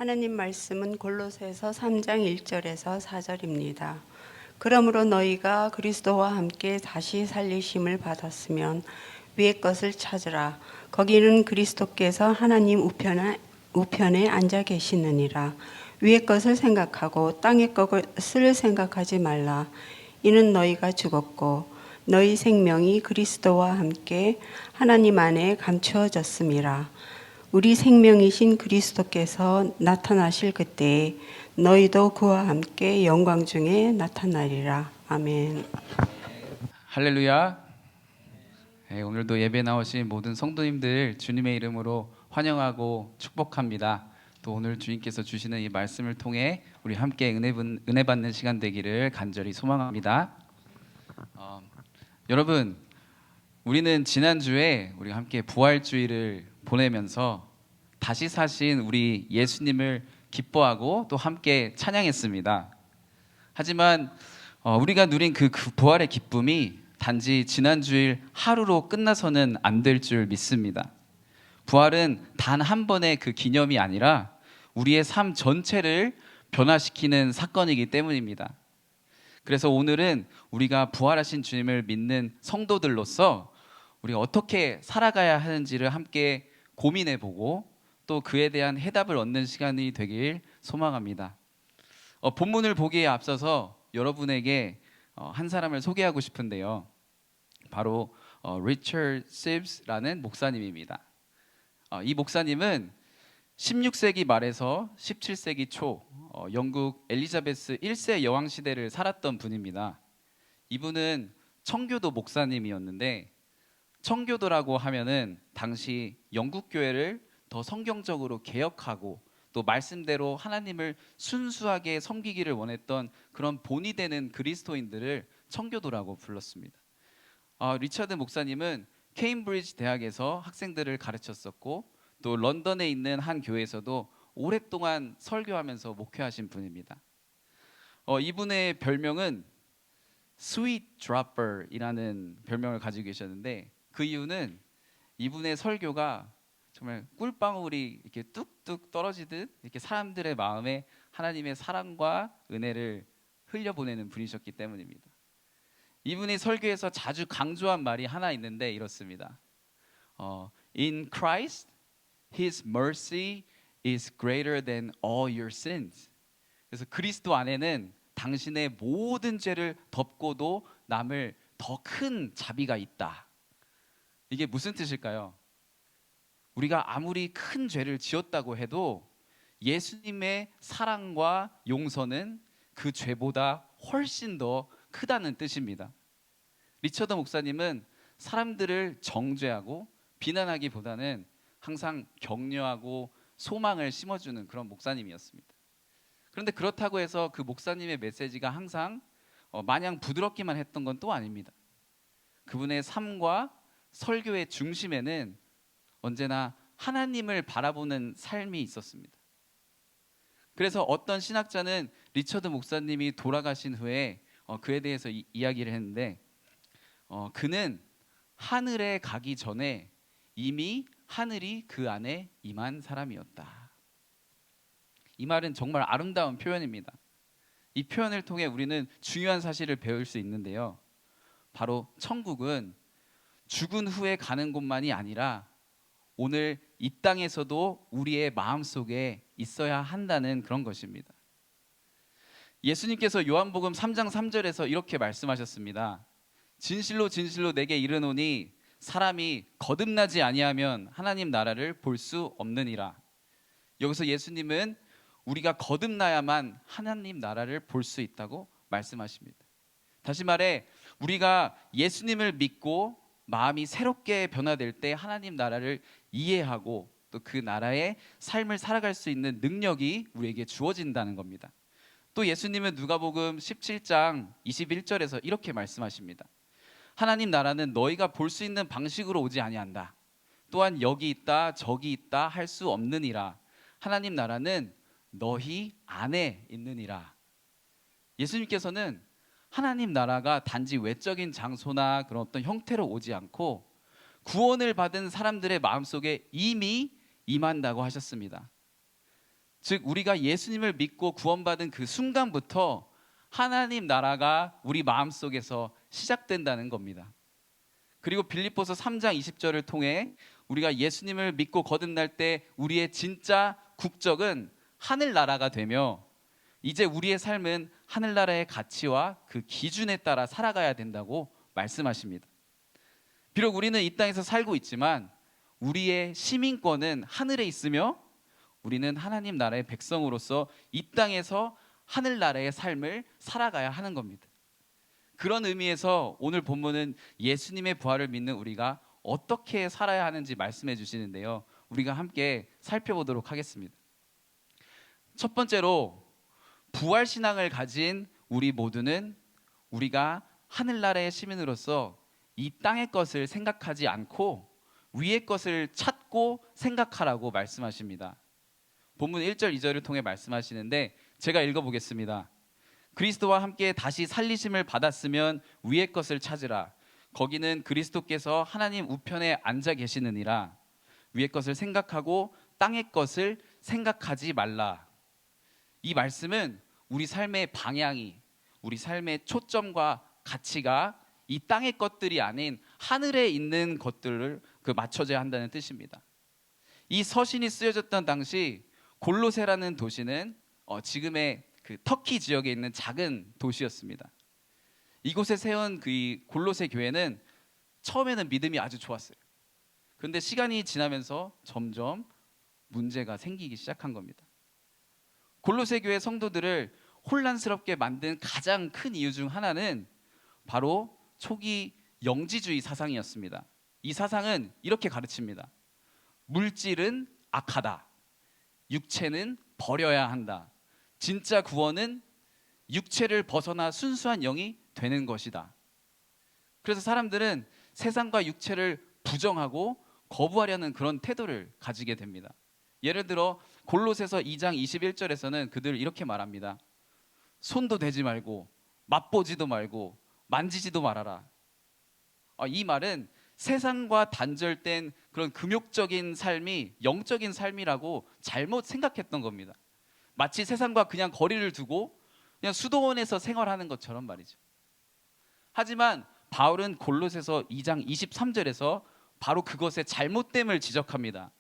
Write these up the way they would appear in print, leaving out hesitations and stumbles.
하나님 말씀은 골로새서 3장 1절에서 4절입니다. 그러므로 너희가 그리스도와 함께 다시 살리심을 받았으면 위의 것을 찾으라. 거기는 그리스도께서 하나님 우편에 앉아 계시느니라. 위의 것을 생각하고 땅의 것을 생각하지 말라. 이는 너희가 죽었고 너희 생명이 그리스도와 함께 하나님 안에 감추어졌음이라. 우리 생명이신 그리스도께서 나타나실 그때에 너희도 그와 함께 영광 중에 나타나리라. 아멘. 할렐루야. 네, 오늘도 예배 나오신 모든 성도님들 주님의 이름으로 환영하고 축복합니다. 또 오늘 주님께서 주시는 이 말씀을 통해 우리 함께 은혜 받는 시간 되기를 간절히 소망합니다. 여러분, 우리는 지난주에 우리 함께 부활주의를 보내면서 다시 사신 우리 예수님을 기뻐하고 또 함께 찬양했습니다. 하지만 우리가 누린 그 부활의 기쁨이 단지 지난주일 하루로 끝나서는 안 될 줄 믿습니다. 부활은 단 한 번의 그 기념이 아니라 우리의 삶 전체를 변화시키는 사건이기 때문입니다. 그래서 오늘은 우리가 부활하신 주님을 믿는 성도들로서 우리가 어떻게 살아가야 하는지를 함께 고민해보고 또 그에 대한 해답을 얻는 시간이 되길 소망합니다. 본문을 보기에 앞서서 여러분에게 한 사람을 소개하고 싶은데요. 바로 리처드 시브스라는 목사님입니다. 이 목사님은 16세기 말에서 17세기 초 영국 엘리자베스 1세 여왕 시대를 살았던 분입니다. 이분은 청교도 목사님이었는데, 청교도라고 하면은 당시 영국 교회를 더 성경적으로 개혁하고 또 말씀대로 하나님을 순수하게 섬기기를 원했던 그런 본이 되는 그리스도인들을 청교도라고 불렀습니다. 리처드 목사님은 케임브리지 대학에서 학생들을 가르쳤었고 또 런던에 있는 한 교회에서도 오랫동안 설교하면서 목회하신 분입니다. 이분의 별명은 스윗 드롭퍼이라는 별명을 가지고 계셨는데, 그 이유는 이분의 설교가 정말 꿀방울이 이렇게 뚝뚝 떨어지듯 이렇게 사람들의 마음에 하나님의 사랑과 은혜를 흘려보내는 분이셨기 때문입니다. 이분이 설교에서 자주 강조한 말이 하나 있는데 이렇습니다. In Christ, His mercy is greater than all your sins. 그래서 그리스도 안에는 당신의 모든 죄를 덮고도 남을 더 큰 자비가 있다. 이게 무슨 뜻일까요? 우리가 아무리 큰 죄를 지었다고 해도 예수님의 사랑과 용서는 그 죄보다 훨씬 더 크다는 뜻입니다. 리처드 목사님은 사람들을 정죄하고 비난하기보다는 항상 격려하고 소망을 심어주는 그런 목사님이었습니다. 그런데 그렇다고 해서 그 목사님의 메시지가 항상 마냥 부드럽기만 했던 건 또 아닙니다. 그분의 삶과 설교의 중심에는 언제나 하나님을 바라보는 삶이 있었습니다. 그래서 어떤 신학자는 리처드 목사님이 돌아가신 후에 그에 대해서 이야기를 했는데, 그는 하늘에 가기 전에 이미 하늘이 그 안에 임한 사람이었다. 이 말은 정말 아름다운 표현입니다. 이 표현을 통해 우리는 중요한 사실을 배울 수 있는데요. 바로 천국은 죽은 후에 가는 곳만이 아니라 오늘 이 땅에서도 우리의 마음속에 있어야 한다는 그런 것입니다. 예수님께서 요한복음 3장 3절에서 이렇게 말씀하셨습니다. 진실로 진실로 내게 이르노니 사람이 거듭나지 아니하면 하나님 나라를 볼 수 없느니라. 여기서 예수님은 우리가 거듭나야만 하나님 나라를 볼 수 있다고 말씀하십니다. 다시 말해 우리가 예수님을 믿고 마음이 새롭게 변화될 때 하나님 나라를 이해하고 또 그 나라의 삶을 살아갈 수 있는 능력이 우리에게 주어진다는 겁니다. 또 예수님은 누가복음 17장 21절에서 이렇게 말씀하십니다. 하나님 나라는 너희가 볼 수 있는 방식으로 오지 아니한다. 또한 여기 있다 저기 있다 할 수 없느니라. 하나님 나라는 너희 안에 있느니라. 예수님께서는 하나님 나라가 단지 외적인 장소나 그런 어떤 형태로 오지 않고 구원을 받은 사람들의 마음속에 이미 임한다고 하셨습니다. 즉 우리가 예수님을 믿고 구원받은 그 순간부터 하나님 나라가 우리 마음속에서 시작된다는 겁니다. 그리고 빌립보서 3장 20절을 통해 우리가 예수님을 믿고 거듭날 때 우리의 진짜 국적은 하늘나라가 되며 이제 우리의 삶은 하늘나라의 가치와 그 기준에 따라 살아가야 된다고 말씀하십니다. 비록 우리는 이 땅에서 살고 있지만 우리의 시민권은 하늘에 있으며 우리는 하나님 나라의 백성으로서 이 땅에서 하늘나라의 삶을 살아가야 하는 겁니다. 그런 의미에서 오늘 본문은 예수님의 부활을 믿는 우리가 어떻게 살아야 하는지 말씀해 주시는데요. 우리가 함께 살펴보도록 하겠습니다. 첫 번째로 부활 신앙을 가진 우리 모두는 우리가 하늘나라의 시민으로서 이 땅의 것을 생각하지 않고 위의 것을 찾고 생각하라고 말씀하십니다. 본문 1절 2절을 통해 말씀하시는데 제가 읽어보겠습니다. 그리스도와 함께 다시 살리심을 받았으면 위의 것을 찾으라. 거기는 그리스도께서 하나님 우편에 앉아 계시느니라. 위의 것을 생각하고 땅의 것을 생각하지 말라. 이 말씀은 우리 삶의 방향이, 우리 삶의 초점과 가치가 이 땅의 것들이 아닌 하늘에 있는 것들을 맞춰져야 한다는 뜻입니다. 이 서신이 쓰여졌던 당시 골로새라는 도시는 지금의 그 터키 지역에 있는 작은 도시였습니다. 이곳에 세운 그 골로새 교회는 처음에는 믿음이 아주 좋았어요. 그런데 시간이 지나면서 점점 문제가 생기기 시작한 겁니다. 골로새 교회 성도들을 혼란스럽게 만든 가장 큰 이유 중 하나는 바로 초기 영지주의 사상이었습니다. 이 사상은 이렇게 가르칩니다. 물질은 악하다. 육체는 버려야 한다. 진짜 구원은 육체를 벗어나 순수한 영이 되는 것이다. 그래서 사람들은 세상과 육체를 부정하고 거부하려는 그런 태도를 가지게 됩니다. 예를 들어 골로새서 2장 21절에서는 그들 이렇게 말합니다. 손도 대지 말고 맛보지도 말고 만지지도 말아라. 이 말은 세상과 단절된 그런 금욕적인 삶이 영적인 삶이라고 잘못 생각했던 겁니다. 마치 세상과 그냥 거리를 두고 그냥 수도원에서 생활하는 것처럼 말이죠. 하지만 바울은 골로새서 2장 23절에서 바로 그것의 잘못됨을 지적합니다.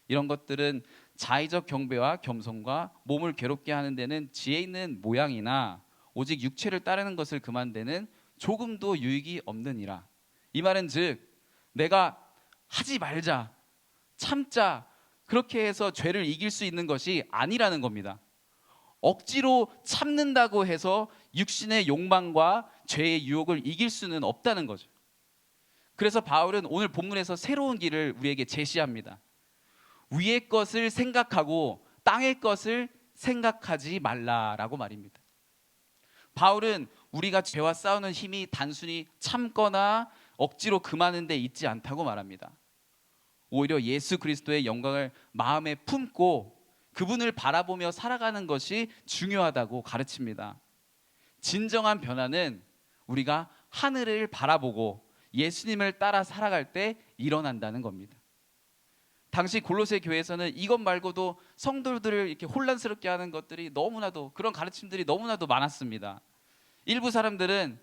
이런 것들은 자의적 경배와 겸손과 몸을 괴롭게 하는 데는 지혜 있는 모양이나 오직 육체를 따르는 것을 그만대는 조금도 유익이 없느니라. 이 말은 즉 내가 하지 말자, 참자 그렇게 해서 죄를 이길 수 있는 것이 아니라는 겁니다. 억지로 참는다고 해서 육신의 욕망과 죄의 유혹을 이길 수는 없다는 거죠. 그래서 바울은 오늘 본문에서 새로운 길을 우리에게 제시합니다. 위의 것을 생각하고 땅의 것을 생각하지 말라라고 말입니다. 바울은 우리가 죄와 싸우는 힘이 단순히 참거나 억지로 금하는 데 있지 않다고 말합니다. 오히려 예수 그리스도의 영광을 마음에 품고 그분을 바라보며 살아가는 것이 중요하다고 가르칩니다. 진정한 변화는 우리가 하늘을 바라보고 예수님을 따라 살아갈 때 일어난다는 겁니다. 당시 골로새 교회에서는 이것 말고도 성도들을 이렇게 혼란스럽게 하는 것들이 너무나도 그런 가르침들이 너무나도 많았습니다. 일부 사람들은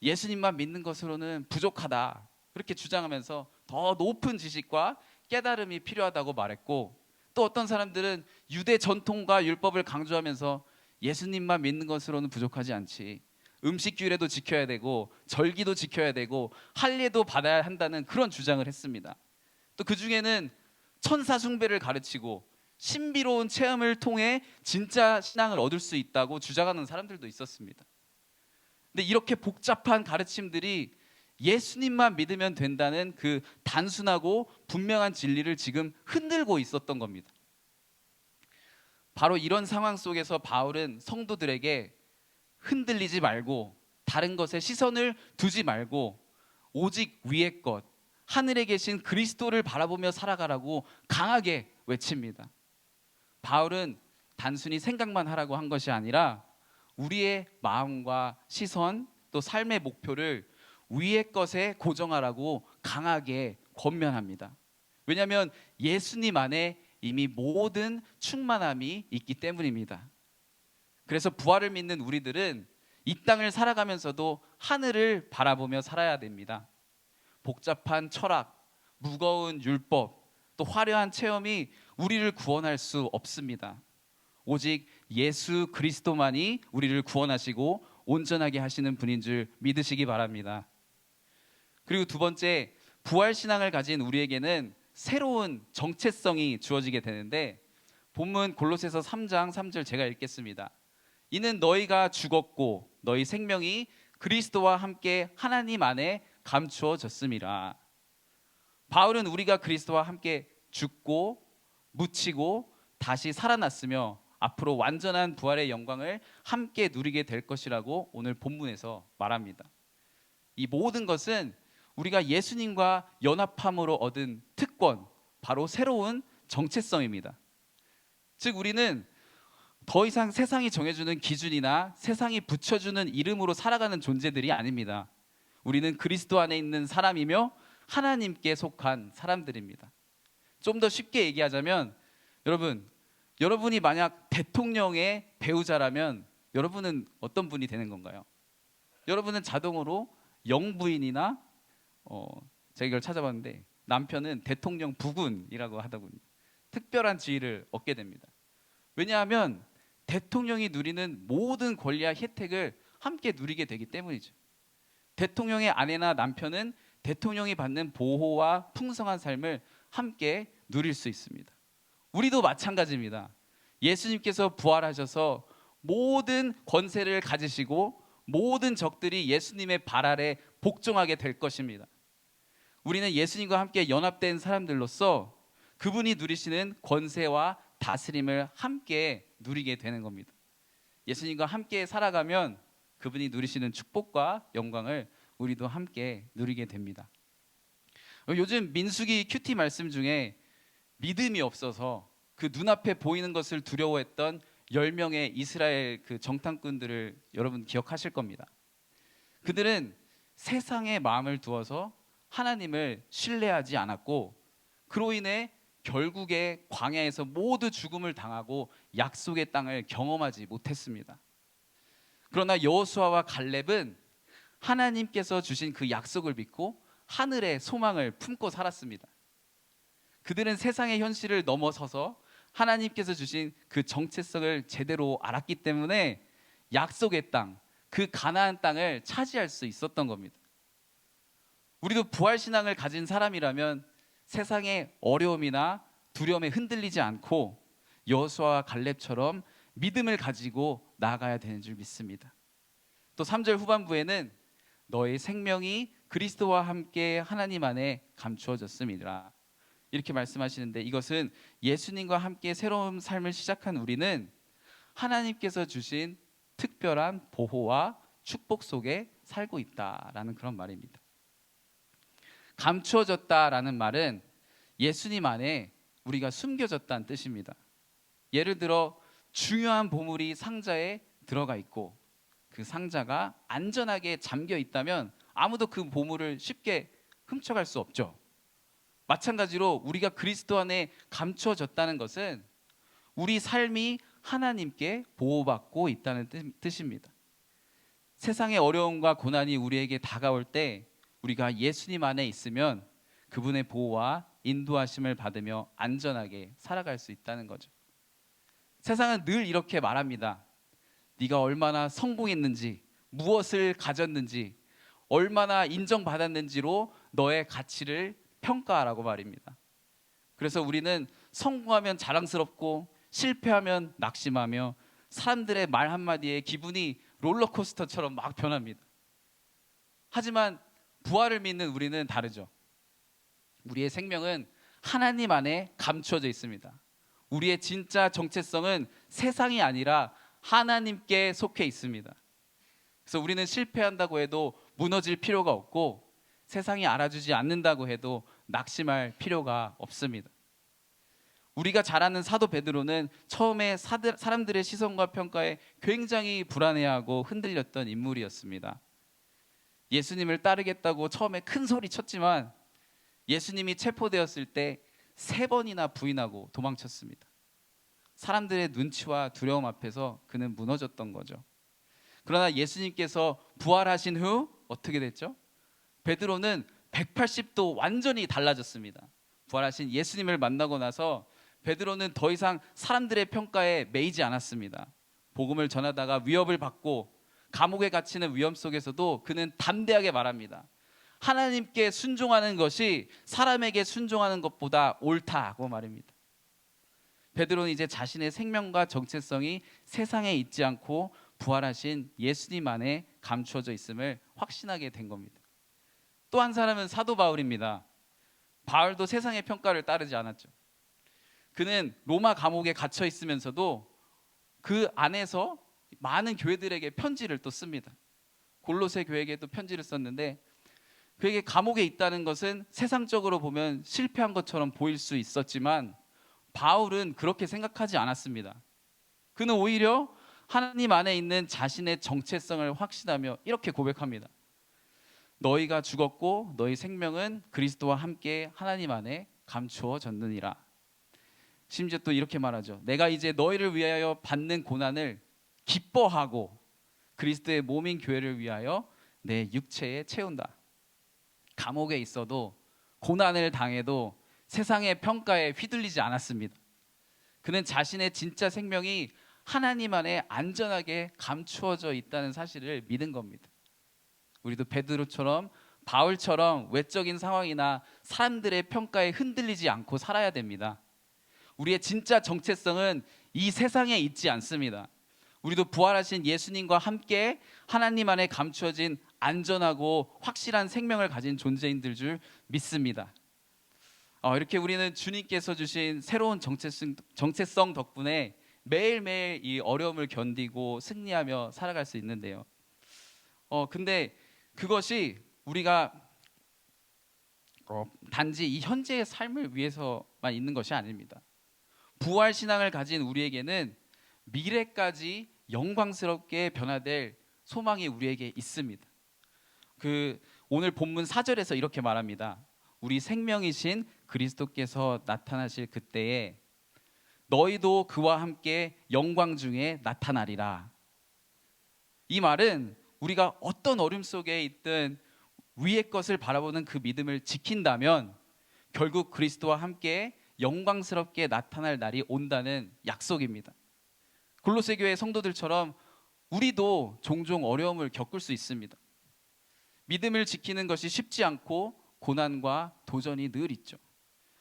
예수님만 믿는 것으로는 부족하다 그렇게 주장하면서 더 높은 지식과 깨달음이 필요하다고 말했고, 또 어떤 사람들은 유대 전통과 율법을 강조하면서 예수님만 믿는 것으로는 부족하지 않지, 음식 규례도 지켜야 되고 절기도 지켜야 되고 할례도 받아야 한다는 그런 주장을 했습니다. 또 그 중에는 천사 숭배를 가르치고 신비로운 체험을 통해 진짜 신앙을 얻을 수 있다고 주장하는 사람들도 있었습니다. 근데 이렇게 복잡한 가르침들이 예수님만 믿으면 된다는 그 단순하고 분명한 진리를 지금 흔들고 있었던 겁니다. 바로 이런 상황 속에서 바울은 성도들에게 흔들리지 말고 다른 것에 시선을 두지 말고 오직 위의 것, 하늘에 계신 그리스도를 바라보며 살아가라고 강하게 외칩니다. 바울은 단순히 생각만 하라고 한 것이 아니라 우리의 마음과 시선 또 삶의 목표를 위의 것에 고정하라고 강하게 권면합니다. 왜냐하면 예수님 안에 이미 모든 충만함이 있기 때문입니다. 그래서 부활을 믿는 우리들은 이 땅을 살아가면서도 하늘을 바라보며 살아야 됩니다. 복잡한 철학, 무거운 율법, 또 화려한 체험이 우리를 구원할 수 없습니다. 오직 예수 그리스도만이 우리를 구원하시고 온전하게 하시는 분인 줄 믿으시기 바랍니다. 그리고 두 번째, 부활신앙을 가진 우리에게는 새로운 정체성이 주어지게 되는데, 본문 골로새서 3장 3절 제가 읽겠습니다. 이는 너희가 죽었고 너희 생명이 그리스도와 함께 하나님 안에 감추어졌음이라. 바울은 우리가 그리스도와 함께 죽고 묻히고 다시 살아났으며 앞으로 완전한 부활의 영광을 함께 누리게 될 것이라고 오늘 본문에서 말합니다. 이 모든 것은 우리가 예수님과 연합함으로 얻은 특권, 바로 새로운 정체성입니다. 즉 우리는 더 이상 세상이 정해주는 기준이나 세상이 붙여주는 이름으로 살아가는 존재들이 아닙니다. 우리는 그리스도 안에 있는 사람이며 하나님께 속한 사람들입니다. 좀 더 쉽게 얘기하자면, 여러분이 만약 대통령의 배우자라면 여러분은 어떤 분이 되는 건가요? 여러분은 자동으로 영부인이나 제가 이걸 찾아봤는데 남편은 대통령 부군이라고 하더군요. 특별한 지위를 얻게 됩니다. 왜냐하면 대통령이 누리는 모든 권리와 혜택을 함께 누리게 되기 때문이죠. 대통령의 아내나 남편은 대통령이 받는 보호와 풍성한 삶을 함께 누릴 수 있습니다. 우리도 마찬가지입니다. 예수님께서 부활하셔서 모든 권세를 가지시고 모든 적들이 예수님의 발 아래 복종하게 될 것입니다. 우리는 예수님과 함께 연합된 사람들로서 그분이 누리시는 권세와 다스림을 함께 누리게 되는 겁니다. 예수님과 함께 살아가면 그분이 누리시는 축복과 영광을 우리도 함께 누리게 됩니다. 요즘 민수기 큐티 말씀 중에 믿음이 없어서 그 눈앞에 보이는 것을 두려워했던 10명의 이스라엘 그 정탐꾼들을 여러분 기억하실 겁니다. 그들은 세상에 마음을 두어서 하나님을 신뢰하지 않았고, 그로 인해 결국에 광야에서 모두 죽음을 당하고 약속의 땅을 경험하지 못했습니다. 그러나 여호수아와 갈렙은 하나님께서 주신 그 약속을 믿고 하늘의 소망을 품고 살았습니다. 그들은 세상의 현실을 넘어서서 하나님께서 주신 그 정체성을 제대로 알았기 때문에 약속의 땅, 그 가나안 땅을 차지할 수 있었던 겁니다. 우리도 부활신앙을 가진 사람이라면 세상의 어려움이나 두려움에 흔들리지 않고 여호수아와 갈렙처럼 믿음을 가지고 나아가야 되는 줄 믿습니다. 또 3절 후반부에는 너의 생명이 그리스도와 함께 하나님 안에 감추어졌음이라, 이렇게 말씀하시는데, 이것은 예수님과 함께 새로운 삶을 시작한 우리는 하나님께서 주신 특별한 보호와 축복 속에 살고 있다라는 그런 말입니다. 감추어졌다라는 말은 예수님 안에 우리가 숨겨졌다는 뜻입니다. 예를 들어 중요한 보물이 상자에 들어가 있고 그 상자가 안전하게 잠겨 있다면 아무도 그 보물을 쉽게 훔쳐갈 수 없죠. 마찬가지로 우리가 그리스도 안에 감추어졌다는 것은 우리 삶이 하나님께 보호받고 있다는 뜻입니다. 세상의 어려움과 고난이 우리에게 다가올 때 우리가 예수님 안에 있으면 그분의 보호와 인도하심을 받으며 안전하게 살아갈 수 있다는 거죠. 세상은 늘 이렇게 말합니다. 네가 얼마나 성공했는지, 무엇을 가졌는지, 얼마나 인정받았는지로 너의 가치를 평가하라고 말입니다. 그래서 우리는 성공하면 자랑스럽고 실패하면 낙심하며 사람들의 말 한마디에 기분이 롤러코스터처럼 막 변합니다. 하지만 부활을 믿는 우리는 다르죠. 우리의 생명은 하나님 안에 감추어져 있습니다. 우리의 진짜 정체성은 세상이 아니라 하나님께 속해 있습니다. 그래서 우리는 실패한다고 해도 무너질 필요가 없고, 세상이 알아주지 않는다고 해도 낙심할 필요가 없습니다. 우리가 잘 아는 사도 베드로는 처음에 사람들의 시선과 평가에 굉장히 불안해하고 흔들렸던 인물이었습니다. 예수님을 따르겠다고 처음에 큰 소리 쳤지만 예수님이 체포되었을 때 3번이나 부인하고 도망쳤습니다. 사람들의 눈치와 두려움 앞에서 그는 무너졌던 거죠. 그러나 예수님께서 부활하신 후 어떻게 됐죠? 베드로는 180도 완전히 달라졌습니다. 부활하신 예수님을 만나고 나서 베드로는 더 이상 사람들의 평가에 매이지 않았습니다. 복음을 전하다가 위협을 받고 감옥에 갇히는 위험 속에서도 그는 담대하게 말합니다. 하나님께 순종하는 것이 사람에게 순종하는 것보다 옳다고 말입니다. 베드로는 이제 자신의 생명과 정체성이 세상에 있지 않고 부활하신 예수님 안에 감추어져 있음을 확신하게 된 겁니다. 또 한 사람은 사도 바울입니다. 바울도 세상의 평가를 따르지 않았죠. 그는 로마 감옥에 갇혀 있으면서도 그 안에서 많은 교회들에게 편지를 또 씁니다. 골로새 교회에게도 편지를 썼는데 그에게 감옥에 있다는 것은 세상적으로 보면 실패한 것처럼 보일 수 있었지만 바울은 그렇게 생각하지 않았습니다. 그는 오히려 하나님 안에 있는 자신의 정체성을 확신하며 이렇게 고백합니다. 너희가 죽었고 너희 생명은 그리스도와 함께 하나님 안에 감추어졌느니라. 심지어 또 이렇게 말하죠. 내가 이제 너희를 위하여 받는 고난을 기뻐하고 그리스도의 몸인 교회를 위하여 내 육체에 채운다. 감옥에 있어도 고난을 당해도 세상의 평가에 휘둘리지 않았습니다. 그는 자신의 진짜 생명이 하나님 안에 안전하게 감추어져 있다는 사실을 믿은 겁니다. 우리도 베드로처럼 바울처럼 외적인 상황이나 사람들의 평가에 흔들리지 않고 살아야 됩니다. 우리의 진짜 정체성은 이 세상에 있지 않습니다. 우리도 부활하신 예수님과 함께 하나님 안에 감추어진 안전하고 확실한 생명을 가진 존재인들 줄 믿습니다. 이렇게 우리는 주님께서 주신 새로운 정체성 덕분에 매일매일 이 어려움을 견디고 승리하며 살아갈 수 있는데요. 근데 그것이 우리가 단지 이 현재의 삶을 위해서만 있는 것이 아닙니다. 부활 신앙을 가진 우리에게는 미래까지 영광스럽게 변화될 소망이 우리에게 있습니다. 오늘 본문 4절에서 이렇게 말합니다. 우리 생명이신 그리스도께서 나타나실 그때에 너희도 그와 함께 영광 중에 나타나리라. 이 말은 우리가 어떤 어려움 속에 있든 위의 것을 바라보는 그 믿음을 지킨다면 결국 그리스도와 함께 영광스럽게 나타날 날이 온다는 약속입니다. 골로새 교회 성도들처럼 우리도 종종 어려움을 겪을 수 있습니다. 믿음을 지키는 것이 쉽지 않고 고난과 도전이 늘 있죠.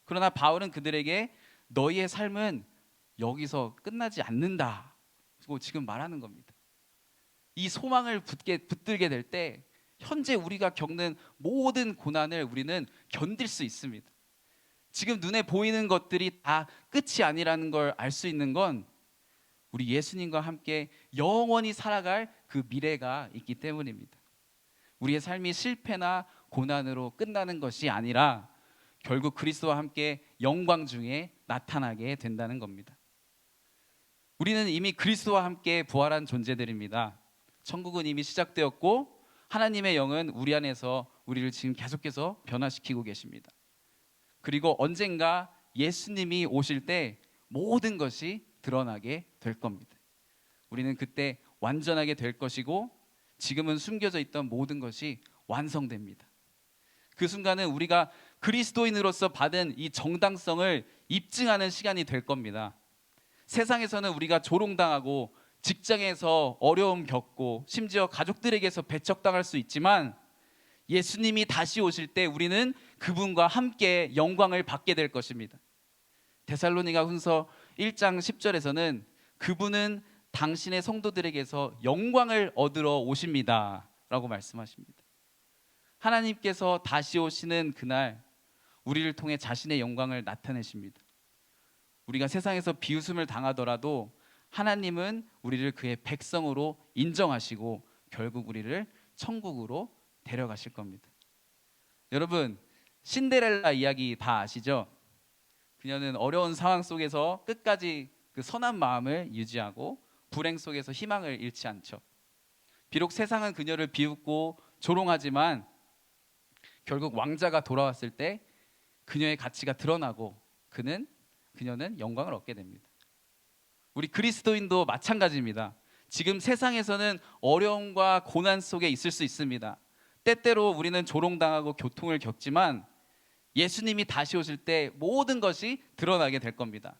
그러나 바울은 그들에게 너희의 삶은 여기서 끝나지 않는다고 지금 말하는 겁니다. 이 소망을 붙들게 될 때 현재 우리가 겪는 모든 고난을 우리는 견딜 수 있습니다. 지금 눈에 보이는 것들이 다 끝이 아니라는 걸 알 수 있는 건 우리 예수님과 함께 영원히 살아갈 그 미래가 있기 때문입니다. 우리의 삶이 실패나 고난으로 끝나는 것이 아니라 결국 그리스도와 함께 영광 중에 나타나게 된다는 겁니다. 우리는 이미 그리스도와 함께 부활한 존재들입니다. 천국은 이미 시작되었고 하나님의 영은 우리 안에서 우리를 지금 계속해서 변화시키고 계십니다. 그리고 언젠가 예수님이 오실 때 모든 것이 드러나게 될 겁니다. 우리는 그때 완전하게 될 것이고 지금은 숨겨져 있던 모든 것이 완성됩니다. 그 순간은 우리가 그리스도인으로서 받은 이 정당성을 입증하는 시간이 될 겁니다. 세상에서는 우리가 조롱당하고 직장에서 어려움 겪고 심지어 가족들에게서 배척당할 수 있지만 예수님이 다시 오실 때 우리는 그분과 함께 영광을 받게 될 것입니다. 데살로니가 훈서 1장 10절에서는 그분은 당신의 성도들에게서 영광을 얻으러 오십니다 라고 말씀하십니다. 하나님께서 다시 오시는 그날 우리를 통해 자신의 영광을 나타내십니다. 우리가 세상에서 비웃음을 당하더라도 하나님은 우리를 그의 백성으로 인정하시고 결국 우리를 천국으로 데려가실 겁니다. 여러분, 신데렐라 이야기 다 아시죠? 그녀는 어려운 상황 속에서 끝까지 그 선한 마음을 유지하고 불행 속에서 희망을 잃지 않죠. 비록 세상은 그녀를 비웃고 조롱하지만 결국 왕자가 돌아왔을 때 그녀의 가치가 드러나고 그녀는 영광을 얻게 됩니다. 우리 그리스도인도 마찬가지입니다. 지금 세상에서는 어려움과 고난 속에 있을 수 있습니다. 때때로 우리는 조롱당하고 교통을 겪지만 예수님이 다시 오실 때 모든 것이 드러나게 될 겁니다.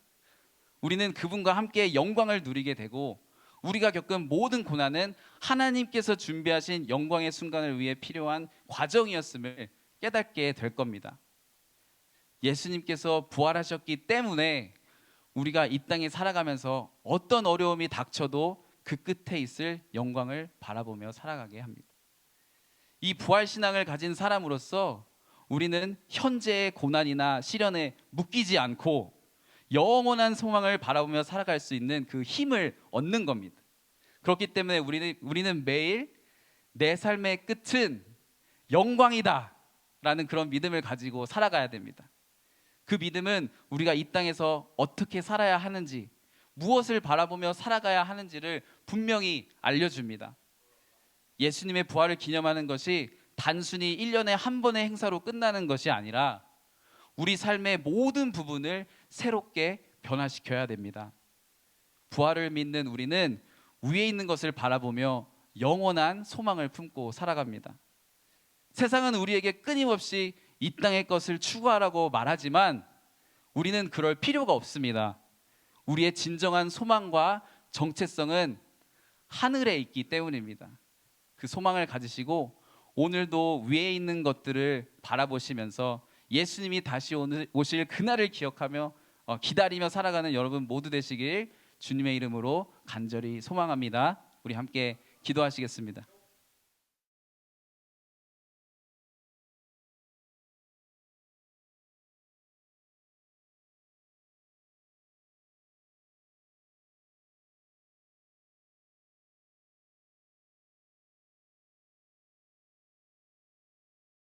우리는 그분과 함께 영광을 누리게 되고 우리가 겪은 모든 고난은 하나님께서 준비하신 영광의 순간을 위해 필요한 과정이었음을 깨닫게 될 겁니다. 예수님께서 부활하셨기 때문에 우리가 이 땅에 살아가면서 어떤 어려움이 닥쳐도 그 끝에 있을 영광을 바라보며 살아가게 합니다. 이 부활신앙을 가진 사람으로서 우리는 현재의 고난이나 시련에 묶이지 않고 영원한 소망을 바라보며 살아갈 수 있는 그 힘을 얻는 겁니다. 그렇기 때문에 우리는 매일 내 삶의 끝은 영광이다 라는 그런 믿음을 가지고 살아가야 됩니다. 그 믿음은 우리가 이 땅에서 어떻게 살아야 하는지, 무엇을 바라보며 살아가야 하는지를 분명히 알려줍니다. 예수님의 부활을 기념하는 것이 단순히 1년에 한 번의 행사로 끝나는 것이 아니라 우리 삶의 모든 부분을 새롭게 변화시켜야 됩니다. 부활을 믿는 우리는 위에 있는 것을 바라보며 영원한 소망을 품고 살아갑니다. 세상은 우리에게 끊임없이 이 땅의 것을 추구하라고 말하지만 우리는 그럴 필요가 없습니다. 우리의 진정한 소망과 정체성은 하늘에 있기 때문입니다. 그 소망을 가지시고 오늘도 위에 있는 것들을 바라보시면서 예수님이 다시 오실 그날을 기억하며 기다리며 살아가는 여러분 모두 되시길 주님의 이름으로 간절히 소망합니다. 우리 함께 기도하시겠습니다.